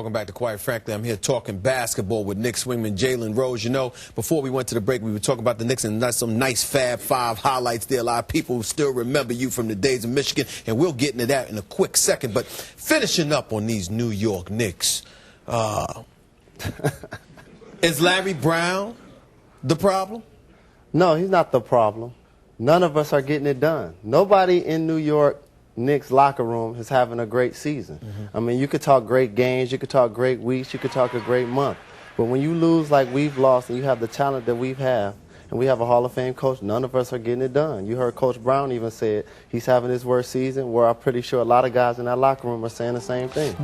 Welcome back to Quite Frankly. I'm here talking basketball with Knicks wingman Jalen Rose. You know, before we went to the break, we were talking about the Knicks and some nice Fab Five highlights there. A lot of people still remember you from the days of Michigan, and we'll get into that in a quick second. But finishing up on these New York Knicks, is Larry Brown the problem? No, he's not the problem. None of us are getting it done. Nobody in New York Knicks locker room is having a great season. I mean, you could talk great games, you could talk great weeks, you could talk a great month. But when you lose like we've lost and you have the talent that we've had, and we have a Hall of Fame coach, none of us are getting it done. You heard Coach Brown even say it. He's having his worst season, where I'm pretty sure a lot of guys in that locker room are saying the same thing.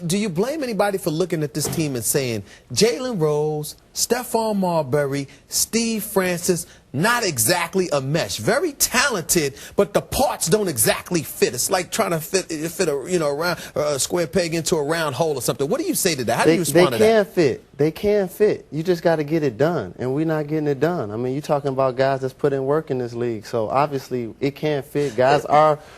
Do you blame anybody for looking at this team and saying, Jalen Rose, Stephon Marbury, Steve Francis, not exactly a mesh. Very talented, but the parts don't exactly fit. It's like trying to fit a square peg into a round hole or something. What do you say to that? How do you respond to that? They can fit. They can fit. You just got to get it done, and we're not getting it done. I mean, you're talking about guys that's put in work in this league, so obviously it can't fit. Guys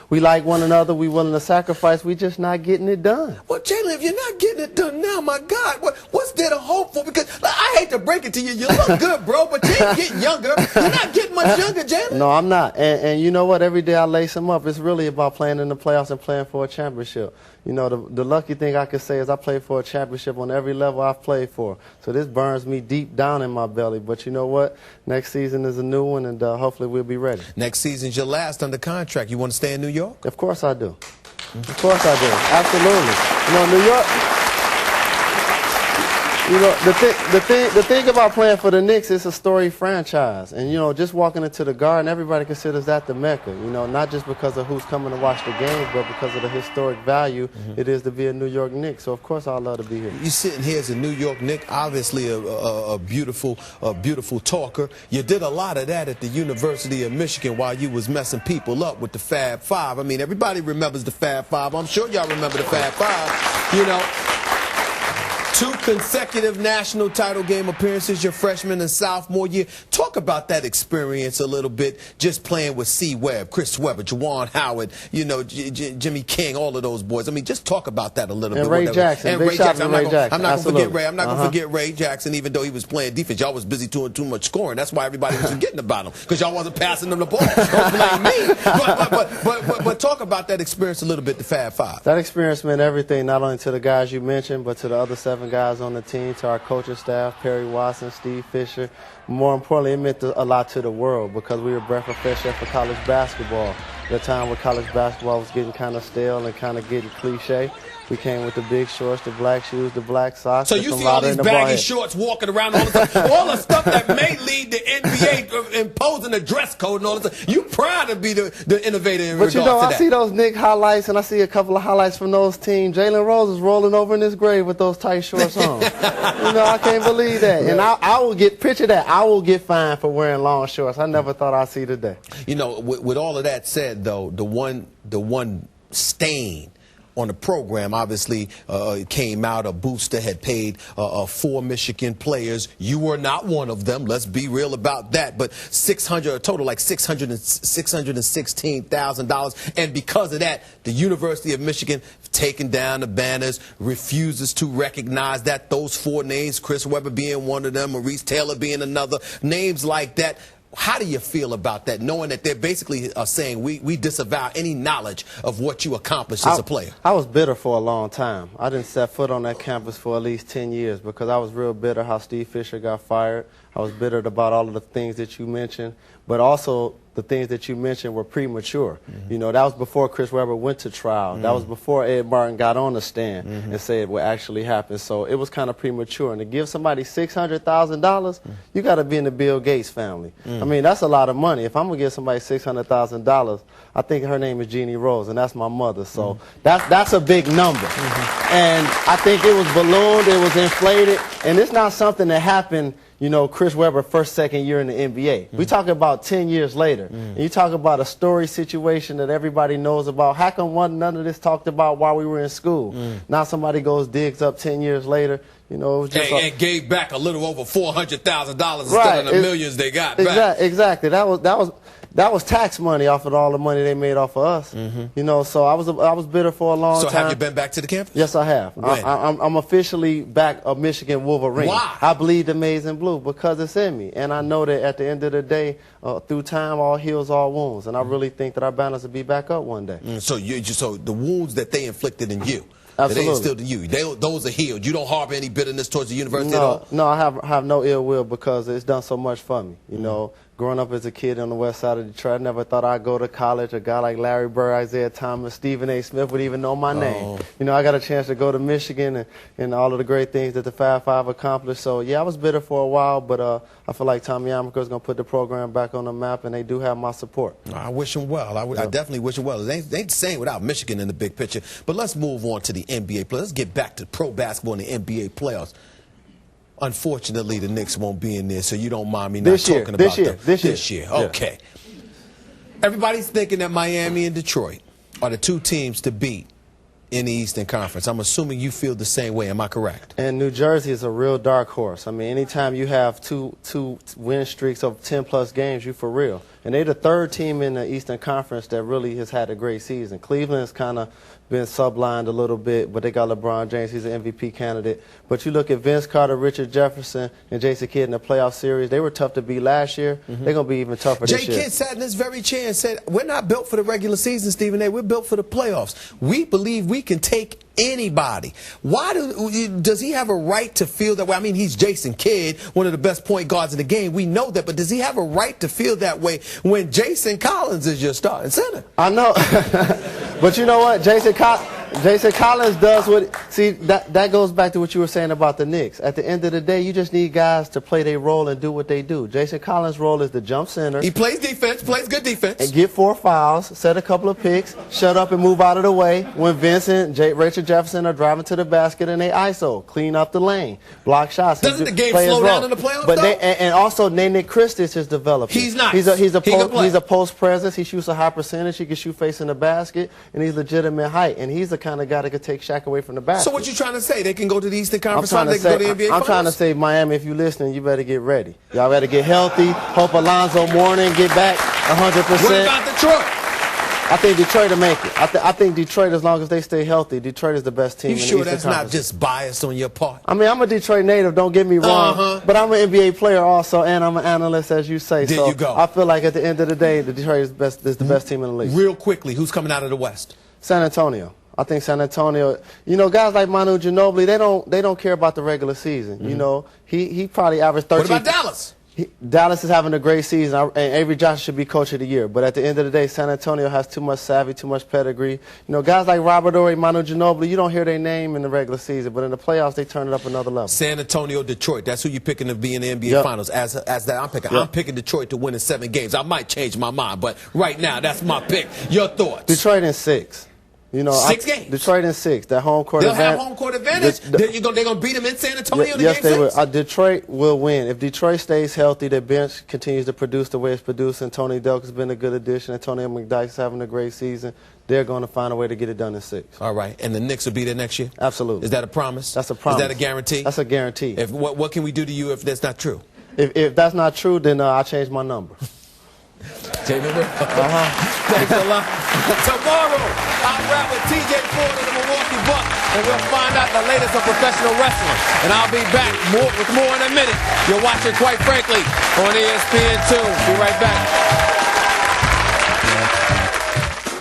we like one another, we willing to sacrifice, we just not getting it done. Well, Jalen, if you're not getting it done now, my God, what's there to hope for? Because I hate to break it to you, you look good, bro, but you ain't getting younger. You're not getting much younger, Jalen. No, I'm not. And you know what? Every day I lace them up. It's really about playing in the playoffs and playing for a championship. You know, the lucky thing I can say is I played for a championship on every level I've played for. So this burns me deep down in my belly. But you know what? Next season is a new one, and hopefully we'll be ready. Next season's your last under contract. You want to stay in New York? Of course I do. Of course I do. Absolutely. You know, New York. You know, the thing about playing for the Knicks is a storied franchise. And, you know, just walking into the Garden, everybody considers that the Mecca. You know, not just because of who's coming to watch the games, but because of the historic value it is to be a New York Knicks. So, of course, I'd love to be here. You're sitting here as a New York Knick, obviously a beautiful talker. You did a lot of that at the University of Michigan while you was messing people up with the Fab Five. I mean, everybody remembers the Fab Five. I'm sure y'all remember the Fab Five, you know. 2 consecutive national title game appearances your freshman and sophomore year. Talk about that experience a little bit, just playing with C. Webb, Chris Webber, Juwan Howard, you know, Jimmy King, all of those boys. I mean, just talk about that a little bit. And Ray Jackson. And Ray Jackson. I'm not going to forget Ray. I'm not going to forget Ray Jackson, even though he was playing defense. Y'all was busy doing too much scoring. That's why everybody was forgetting about him, because y'all wasn't passing them the ball. Don't blame me. But talk about that experience a little bit, the Fab Five. That experience meant everything, not only to the guys you mentioned, but to the other 7 guys on the team, to our coaching staff, Perry Watson, Steve Fisher. More importantly, it meant a lot to the world, because we were a breath of fresh air for college basketball. At a time where college basketball was getting kind of stale and kind of getting cliche, we came with the big shorts, the black shoes, the black socks. So you see all these baggy shorts walking around, all the stuff that may lead the NBA imposing a dress code and all this stuff. You proud to be the innovator in regards to that. But you know, I see those Knicks highlights, and I see a couple of highlights from those teams. Jalen Rose is rolling over in his grave with those tight shorts on. You know, I can't believe that. And I will picture that. I will get fined for wearing long shorts. I never thought I'd see today. You know, with all of that said, though, the one stain on the program obviously came out. A booster had paid 4 Michigan players. You were not one of them. Let's be real about that. But a total like $616,000. And because of that, the University of Michigan taking down the banners, refuses to recognize that those 4 names, Chris Webber being one of them, Maurice Taylor being another, names like that. How do you feel about that, knowing that they're basically saying we disavow any knowledge of what you accomplished as a player? I was bitter for a long time. I didn't set foot on that campus for at least 10 years because I was real bitter how Steve Fisher got fired. I was bitter about all of the things that you mentioned, but also the things that you mentioned were premature. You know, that was before Chris Webber went to trial. That was before Ed Martin got on the stand and said what actually happened. So it was kind of premature. And to give somebody $600,000, you got to be in the Bill Gates family. I mean, that's a lot of money. If I'm going to give somebody $600,000, I think her name is Jeannie Rose, and that's my mother. So that's a big number. And I think it was ballooned, it was inflated, and it's not something that happened, you know, Chris Webber first, second year in the NBA. We talk about 10 years later. And you talk about a story situation that everybody knows about. How come none of this talked about while we were in school? Now somebody goes, digs up 10 years later. You know, it was just and gave back a little over $400,000 instead of the millions they got back. Exactly. that was tax money off of all the money they made off of us. You know, so I was bitter for a long time. So have you been back to the campus? Yes, I have. When? I'm officially back a Michigan Wolverine. Why? I bleed the maize and blue because it's in me, and I know that at the end of the day, through time, all heals all wounds, and I really think that our banners will be back up one day. So the wounds that they inflicted in you. Absolutely. They instilled in you. Those are healed. You don't harbor any bitterness towards the university at all? No, I have no ill will because it's done so much for me. You know, growing up as a kid on the west side of Detroit, I never thought I'd go to college. A guy like Larry Bird, Isaiah Thomas, Stephen A. Smith would even know my name. You know, I got a chance to go to Michigan and all of the great things that the Fab Five accomplished. So, yeah, I was bitter for a while, but I feel like Tommy Amaker is going to put the program back on the map, and they do have my support. I wish him well. I definitely wish him well. It ain't the same without Michigan in the big picture. But let's move on to the NBA players. Let's get back to pro basketball and the NBA playoffs. Unfortunately, the Knicks won't be in there, so you don't mind me not talking about them. This year. Okay. Everybody's thinking that Miami and Detroit are the two teams to beat in the Eastern Conference. I'm assuming you feel the same way. Am I correct? And New Jersey is a real dark horse. I mean, anytime you have two win streaks of 10-plus games, you for real. And they're the third team in the Eastern Conference that really has had a great season. Cleveland has kind of been sublined a little bit, but they got LeBron James. He's an MVP candidate. But you look at Vince Carter, Richard Jefferson, and Jason Kidd in the playoff series. They were tough to beat last year. They're going to be even tougher this year. Jay Kidd sat in this very chair and said, we're not built for the regular season, Stephen A. We're built for the playoffs. We believe we can take anybody. Why does he have a right to feel that way? I mean, he's Jason Kidd, one of the best point guards in the game. We know that, but does he have a right to feel that way when Jason Collins is your starting center? I know. But you know what? Jason Collins does what. See, that goes back to what you were saying about the Knicks. At the end of the day, you just need guys to play their role and do what they do. Jason Collins' role is the jump center. He plays defense, plays good defense. And get 4 fouls, set a couple of picks, shut up and move out of the way when Vincent, Richard Jefferson are driving to the basket and they ISO, clean up the lane, block shots. Doesn't the game slow down in the playoffs, but and also Nene Christis has developed. He's nice. He's a post presence. He shoots a high percentage. He can shoot facing the basket, and he's legitimate height. And he's the kind of guy that could take Shaq away from the basket. So what you trying to say? They can go to the Eastern Conference Finals, they can go to the NBA Finals? I'm trying to say, Miami, if you're listening, you better get ready. Y'all better get healthy. Hope Alonzo Mourning get back 100%. What about Detroit? I think Detroit will make it. I think Detroit, as long as they stay healthy, Detroit is the best team in the Eastern Conference. You sure that's not just bias on your part? I mean, I'm a Detroit native, don't get me wrong, but I'm an NBA player also, and I'm an analyst, as you say. There you go. I feel like at the end of the day, the Detroit is the best team in the league. Real quickly, who's coming out of the West? San Antonio. I think San Antonio, you know, guys like Manu Ginobili, they don't care about the regular season. You know, he probably averaged 13. What about Dallas? Dallas is having a great season, and Avery Johnson should be coach of the year. But at the end of the day, San Antonio has too much savvy, too much pedigree. You know, guys like Robert Horry, Manu Ginobili, you don't hear their name in the regular season, but in the playoffs, they turn it up another level. San Antonio, Detroit, that's who you're picking to be in the NBA Finals. As that I'm picking. I'm picking Detroit to win in 7 games. I might change my mind, but right now, that's my pick. Your thoughts? Detroit in 6. You know, 6 games. Detroit in 6. That home court They'll advantage. have home court advantage. They're going to beat them in San Antonio in yes, game they 6? will. Detroit will win. If Detroit stays healthy, their bench continues to produce the way it's producing. Tony Delk has been a good addition. Antonio McDyke is having a great season. They're going to find a way to get it done in 6. All right. And the Knicks will be there next year? Absolutely. Is that a promise? That's a promise. Is that a guarantee? That's a guarantee. What can we do to you if that's not true? If that's not true, then I'll change my number. Thanks a lot. Tomorrow, I'll rap with TJ Ford and the Milwaukee Bucks, and we'll find out the latest of professional wrestling. And I'll be back with more in a minute. You're watching, quite frankly, on ESPN2. Be right back.